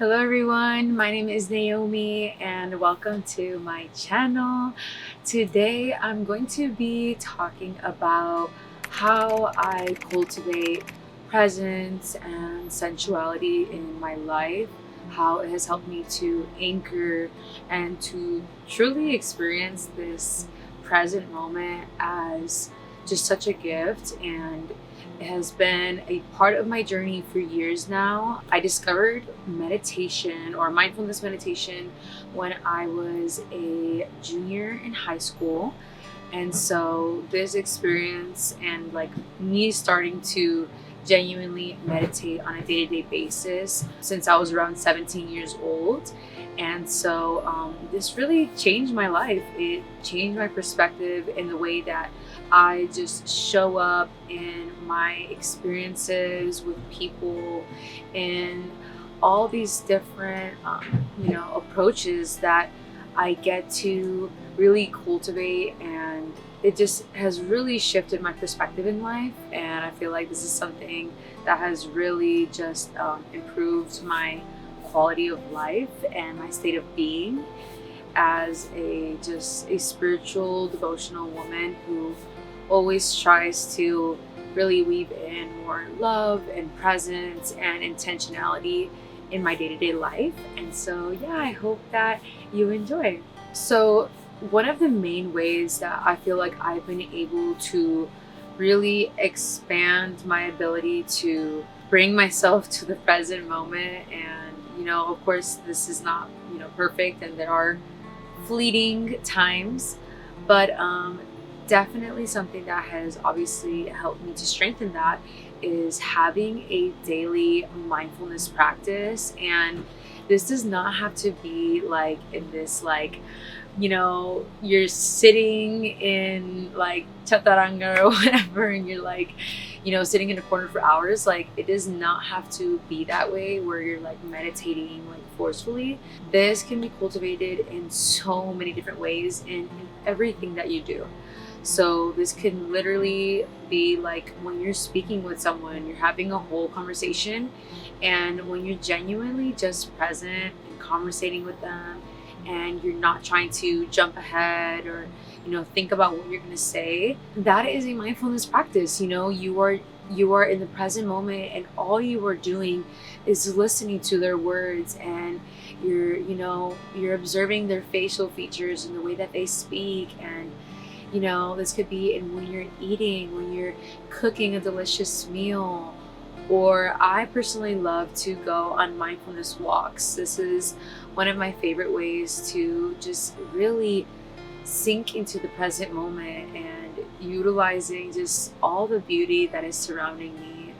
Hello everyone, my name is Naomi and welcome to my channel. Today I'm going to be talking about how I cultivate presence and sensuality in my life, how it has helped me to anchor and to truly experience this present moment as just such a gift, and it has been a part of my journey for years now. I discovered meditation or mindfulness meditation when I was a junior in high school. And so this experience and like me starting to genuinely meditate on a day-to-day basis since I was around 17 years old. And so this really changed my life. It changed my perspective in the way that I just show up in my experiences with people in all these different, approaches that I get to really cultivate, and it just has really shifted my perspective in life. And I feel like this is something that has really just improved my quality of life and my state of being as a spiritual devotional woman who always tries to really weave in more love and presence and intentionality in my day-to-day life. And so yeah, I hope that you enjoy. So one of the main ways that I feel like I've been able to really expand my ability to bring myself to the present moment, and of course this is not perfect and there are fleeting times, but definitely something that has obviously helped me to strengthen that is having a daily mindfulness practice. And this does not have to be like in this you're sitting in like chaturanga or whatever, and you're like sitting in a corner for hours. Like, it does not have to be that way where you're like meditating like forcefully. This can be cultivated in so many different ways in everything that you do. So this can literally be like when you're speaking with someone, you're having a whole conversation, and when you're genuinely just present and conversating with them, and you're not trying to jump ahead or think about what you're going to say, that is a mindfulness practice. You are in the present moment, and all you are doing is listening to their words, and you're observing their facial features and the way that they speak. And this could be in when you're eating, when you're cooking a delicious meal, or I personally love to go on mindfulness walks. This is one of my favorite ways to just really sink into the present moment and utilizing just all the beauty that is surrounding me,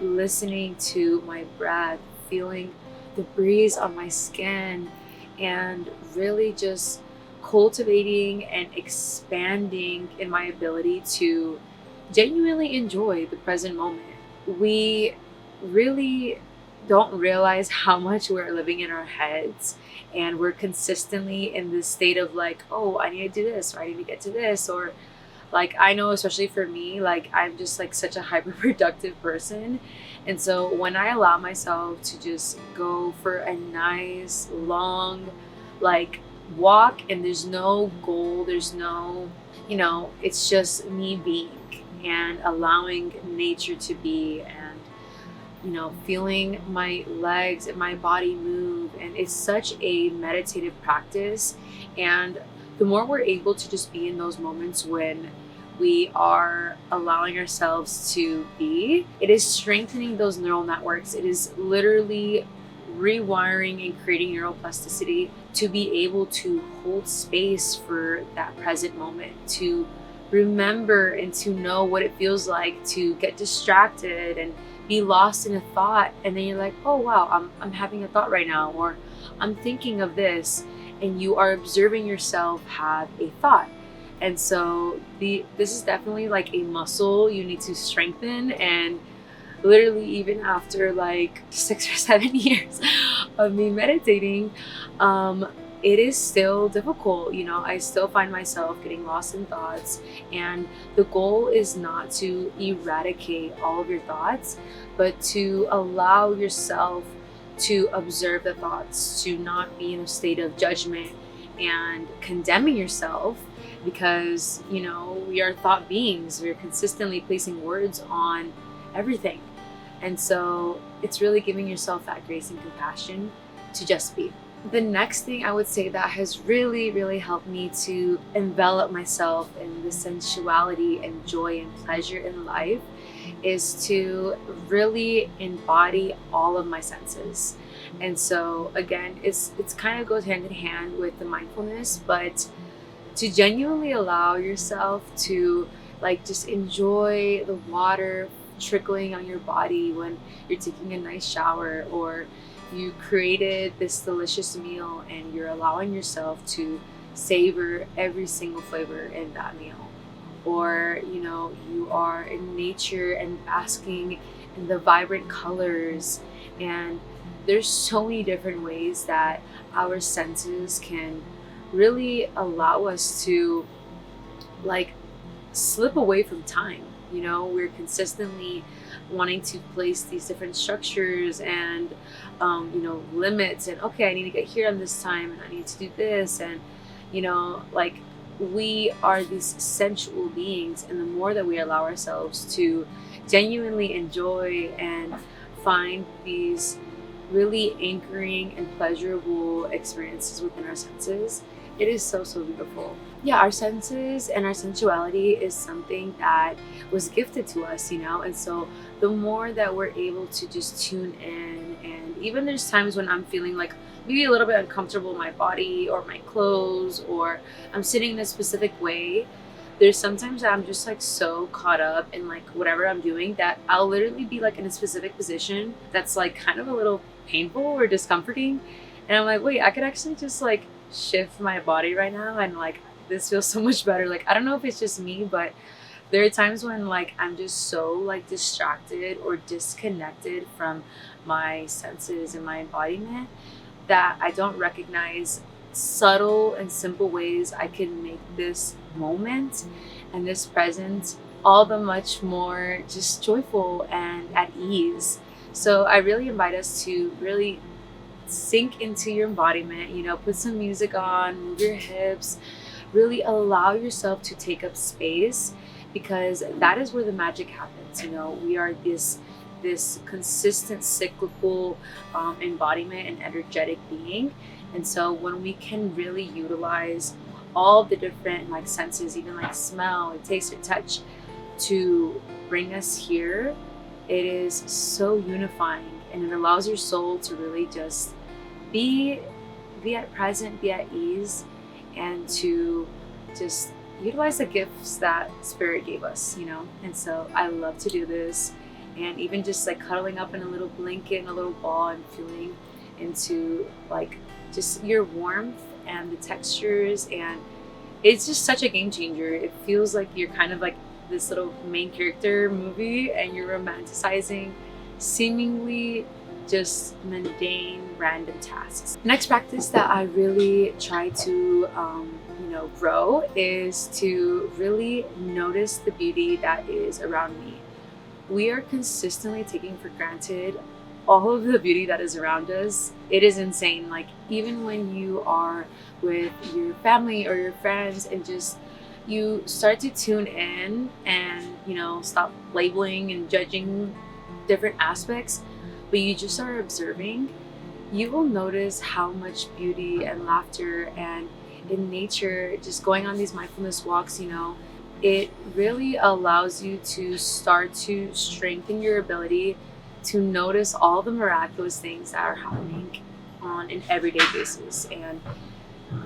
listening to my breath, feeling the breeze on my skin, and really just cultivating and expanding in my ability to genuinely enjoy the present moment. We really don't realize how much we're living in our heads, and we're consistently in this state of like, oh, I need to do this, or I need to get to this, or like, I know especially for me, like I'm just like such a hyper productive person. And so when I allow myself to just go for a nice long like walk, and there's no goal, there's no it's just me being and allowing nature to be, and feeling my legs and my body move. And it's such a meditative practice. And the more we're able to just be in those moments when we are allowing ourselves to be, it is strengthening those neural networks. It is literally rewiring and creating neuroplasticity to be able to hold space for that present moment, to remember and to know what it feels like to get distracted and be lost in a thought, and then you're like, oh wow, I'm having a thought right now, or I'm thinking of this, and you are observing yourself have a thought. And so this is definitely like a muscle you need to strengthen. And literally, even after like 6 or 7 years of me meditating, it is still difficult. I still find myself getting lost in thoughts, and the goal is not to eradicate all of your thoughts, but to allow yourself to observe the thoughts, to not be in a state of judgment and condemning yourself, because we are thought beings. We're consistently placing words on everything. And so it's really giving yourself that grace and compassion to just be. The next thing I would say that has really, really helped me to envelop myself in the sensuality and joy and pleasure in life is to really embody all of my senses. And so again, it's kind of goes hand in hand with the mindfulness, but to genuinely allow yourself to just enjoy the water trickling on your body when you're taking a nice shower, or you created this delicious meal and you're allowing yourself to savor every single flavor in that meal. Or you are in nature and basking in the vibrant colors. And there's so many different ways that our senses can really allow us to slip away from time. We're consistently wanting to place these different structures and limits, and okay, I need to get here on this time and I need to do this, and we are these sensual beings, and the more that we allow ourselves to genuinely enjoy and find these really anchoring and pleasurable experiences within our senses, it is so, so beautiful. Yeah, our senses and our sensuality is something that was gifted to us, and so the more that we're able to just tune in, and even there's times when I'm feeling maybe a little bit uncomfortable in my body or my clothes, or I'm sitting in a specific way, there's sometimes that I'm just so caught up in whatever I'm doing that I'll literally be in a specific position that's kind of a little painful or discomforting, and I'm wait, I could actually just shift my body right now, and this feels so much better. I don't know if it's just me, but there are times when I'm just so distracted or disconnected from my senses and my embodiment that I don't recognize subtle and simple ways I can make this moment and this present all the much more just joyful and at ease. So I really invite us to really sink into your embodiment, put some music on, move your hips, really allow yourself to take up space, because that is where the magic happens. We are this consistent cyclical embodiment and energetic being. And so when we can really utilize all the different senses, even smell and taste and touch, to bring us here, it is so unifying, and it allows your soul to really just be at present, be at ease, and to just utilize the gifts that spirit gave us. And so I love to do this, and even just cuddling up in a little blanket and a little ball and feeling into just your warmth and the textures, and it's just such a game changer. It feels like you're kind of this little main character movie, and you're romanticizing seemingly just mundane random tasks. The next practice that I really try to grow is to really notice the beauty that is around me. We are consistently taking for granted all of the beauty that is around us. It is insane. Even when you are with your family or your friends, and just you start to tune in and stop labeling and judging different aspects, but you just are observing, you will notice how much beauty and laughter and in nature, just going on these mindfulness walks, it really allows you to start to strengthen your ability to notice all the miraculous things that are happening on an everyday basis. And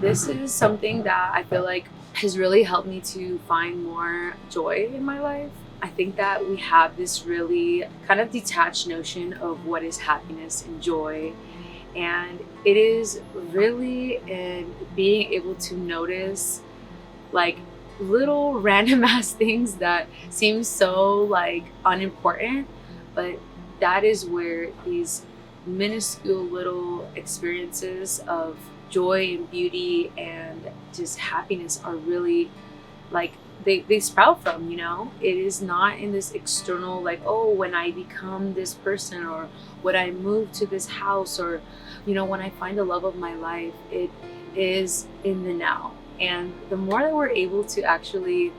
this is something that I feel has really helped me to find more joy in my life. I think that we have this really kind of detached notion of what is happiness and joy. And it is really in being able to notice little random ass things that seem so unimportant, but that is where these minuscule little experiences of joy and beauty and just happiness are really they sprout from, you know. It is not in this external, like, oh, when I become this person, or when I move to this house, or, you know, when I find the love of my life. It is in the now. And the more that we're able to actually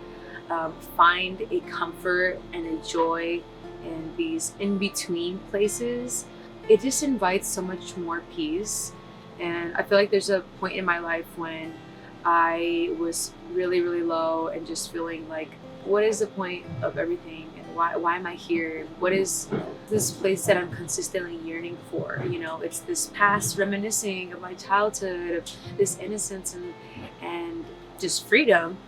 find a comfort and a joy in these in between places, it just invites so much more peace. And I feel like there's a point in my life when I was really, really low and just feeling like, what is the point of everything? And why am I here? What is this place that I'm consistently yearning for? You know, it's this past reminiscing of my childhood, of this innocence and just freedom,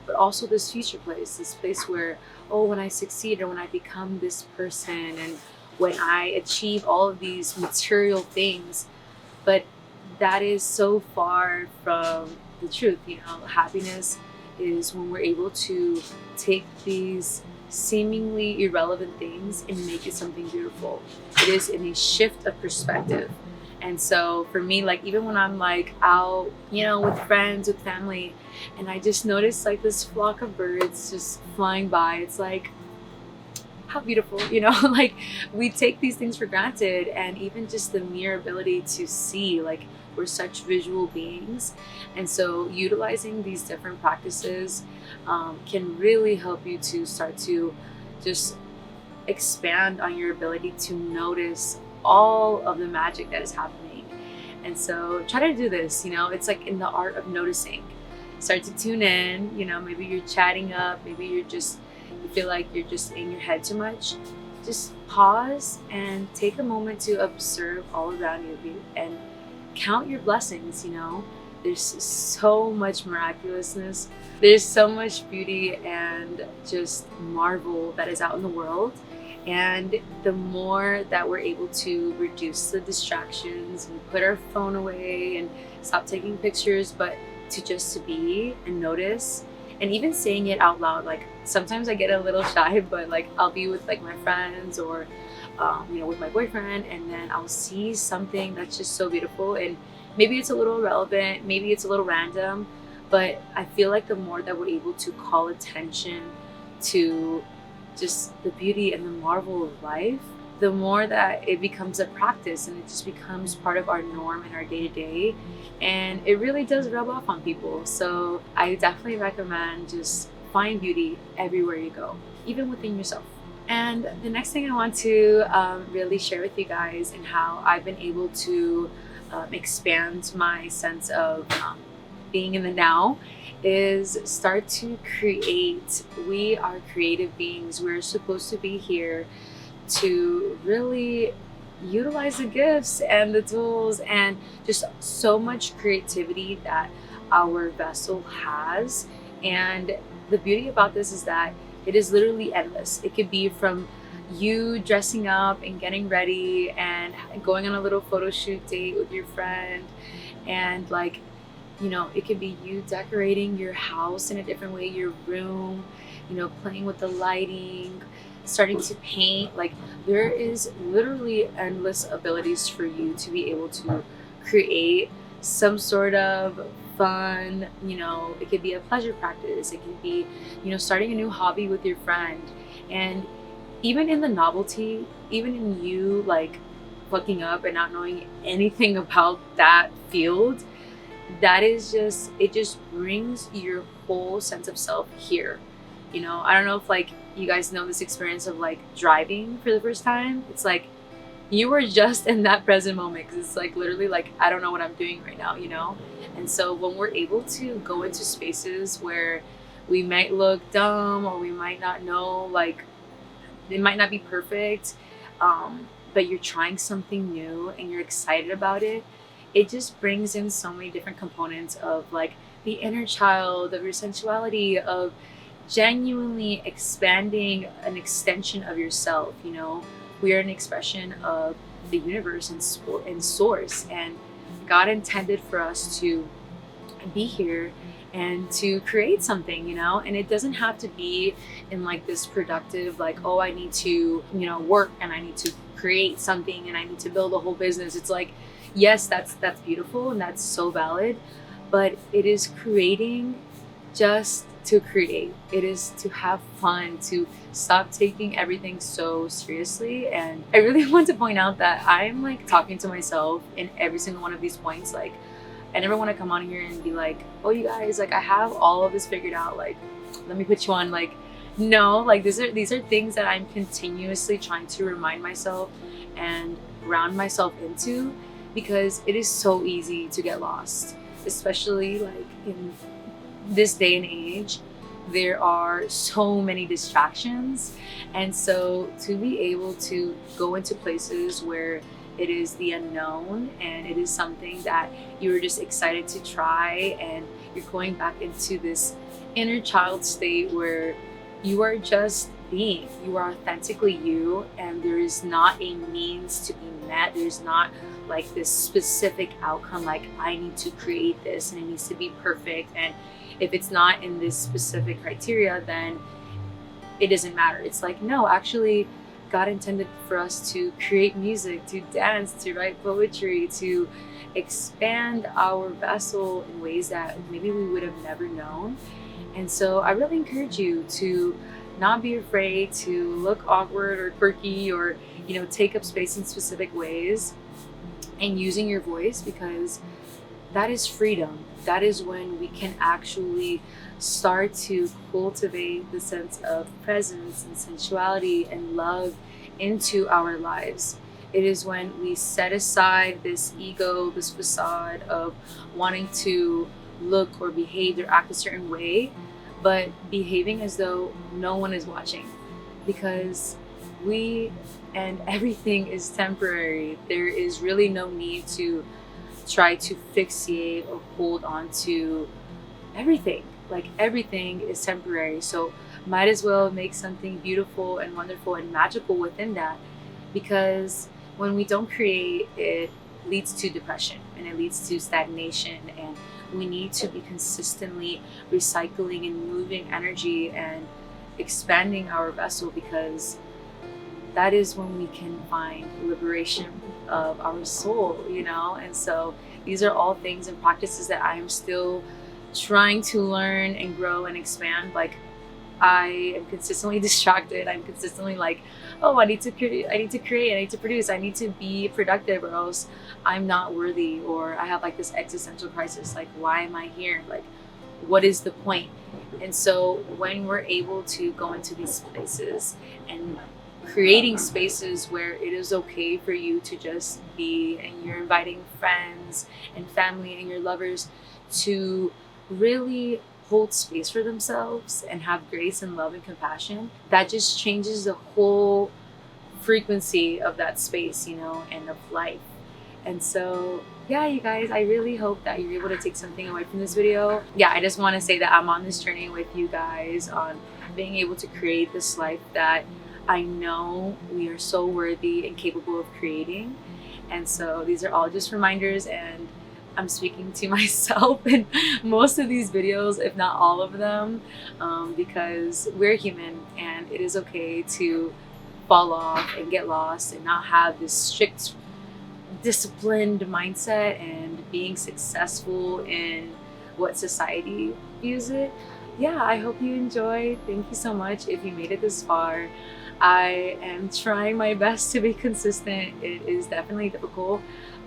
but also this future place, this place where, oh, when I succeed, or when I become this person, and when I achieve all of these material things. But that is so far from the truth. You know, happiness is when we're able to take these seemingly irrelevant things and make it something beautiful. It is in a shift of perspective. And so for me, like, even when I'm like out, you know, with friends, with family, and I just notice like this flock of birds just flying by, it's like, how beautiful, you know. Like, we take these things for granted, and even just the mere ability to see, like, we're such visual beings. And so utilizing these different practices can really help you to start to just expand on your ability to notice all of the magic that is happening. And so try to do this, you know. It's like in the art of noticing. Start to tune in, you know. Maybe you're chatting up, maybe you feel like you're just in your head too much. Just pause and take a moment to observe all around you and count your blessings, you know. There's so much miraculousness, there's so much beauty and just marvel that is out in the world. And the more that we're able to reduce the distractions and put our phone away and stop taking pictures, but to be and notice, and even saying it out loud. Like, sometimes I get a little shy, but like, I'll be with like my friends, or you know, with my boyfriend, and then I'll see something that's just so beautiful, and maybe it's a little irrelevant, maybe it's a little random, but I feel like the more that we're able to call attention to just the beauty and the marvel of life, the more that it becomes a practice, and it just becomes part of our norm and our day-to-day, and it really does rub off on people. So I definitely recommend just find beauty everywhere you go, even within yourself. And the next thing I want to really share with you guys, and how I've been able to expand my sense of being in the now, is start to create. We are creative beings. We're supposed to be here to really utilize the gifts and the tools and just so much creativity that our vessel has. And the beauty about this is that it is literally endless. It could be from you dressing up and getting ready and going on a little photo shoot date with your friend, and like, you know, it could be you decorating your house in a different way, your room, you know, playing with the lighting, starting to paint. Like, there is literally endless abilities for you to be able to create some sort of fun, you know. It could be a pleasure practice, it could be, you know, starting a new hobby with your friend. And even in the novelty, even in you like looking up and not knowing anything about that field, that is just, it just brings your whole sense of self here. You know, I don't know if like you guys know this experience of like driving for the first time. It's like you were just in that present moment, because it's like literally like, I don't know what I'm doing right now, you know. And so when we're able to go into spaces where we might look dumb, or we might not know, like, it might not be perfect, but you're trying something new and you're excited about it, it just brings in so many different components of like the inner child, of your sensuality, of genuinely expanding an extension of yourself. You know, we are an expression of the universe and source, and God intended for us to be here and to create something, you know. And it doesn't have to be in like this productive, like, oh, I need to, you know, work and I need to create something and I need to build a whole business. It's like, yes, that's beautiful and that's so valid, but it is creating just to create. It is to have fun, to stop taking everything so seriously. And I really want to point out that I'm like talking to myself in every single one of these points. Like, I never want to come on here and be like, oh, you guys, like I have all of this figured out. Like, let me put you on. Like, no, like these are things that I'm continuously trying to remind myself and ground myself into, because it is so easy to get lost, especially like in this day and age. There are so many distractions, and so to be able to go into places where it is the unknown and it is something that you're just excited to try, and you're going back into this inner child state where you are just being, you are authentically you, and there is not a means to be met. There's not like this specific outcome, like I need to create this and it needs to be perfect, and if it's not in this specific criteria, then it doesn't matter. It's like, no, actually God intended for us to create music, to dance, to write poetry, to expand our vessel in ways that maybe we would have never known. And so I really encourage you to not be afraid to look awkward or quirky, or take up space in specific ways, and using your voice, because that is freedom. That is when we can actually start to cultivate the sense of presence and sensuality and love into our lives. It is when we set aside this ego, this facade of wanting to look or behave or act a certain way, but behaving as though no one is watching, because we and everything is temporary. There is really no need to try to fixate or hold on to everything. Like, everything is temporary, so might as well make something beautiful and wonderful and magical within that, because when we don't create, it leads to depression and it leads to stagnation, and we need to be consistently recycling and moving energy and expanding our vessel, because that is when we can find liberation of our soul, And so these are all things and practices that I am still trying to learn and grow and expand. Like, I am consistently distracted. I'm consistently like, oh, I need to create, I need to produce, I need to be productive, or else I'm not worthy, or I have like this existential crisis. Like, why am I here? Like, what is the point? And so when we're able to go into these places and creating spaces where it is okay for you to just be, and you're inviting friends and family and your lovers to really hold space for themselves and have grace and love and compassion, that just changes the whole frequency of that space, and of life. And so, yeah, you guys, I really hope that you're able to take something away from this video. Yeah, I just want to say that I'm on this journey with you guys on being able to create this life that I know we are so worthy and capable of creating. And so these are all just reminders, and I'm speaking to myself in most of these videos, if not all of them, because we're human, and it is okay to fall off and get lost and not have this strict, disciplined mindset and being successful in what society views it. Yeah, I hope you enjoyed. Thank you so much if you made it this far. I am trying my best to be consistent. It is definitely difficult,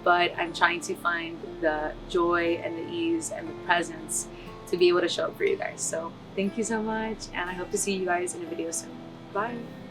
but I'm trying to find the joy and the ease and the presence to be able to show up for you guys. So thank you so much, and I hope to see you guys in a video soon. Bye.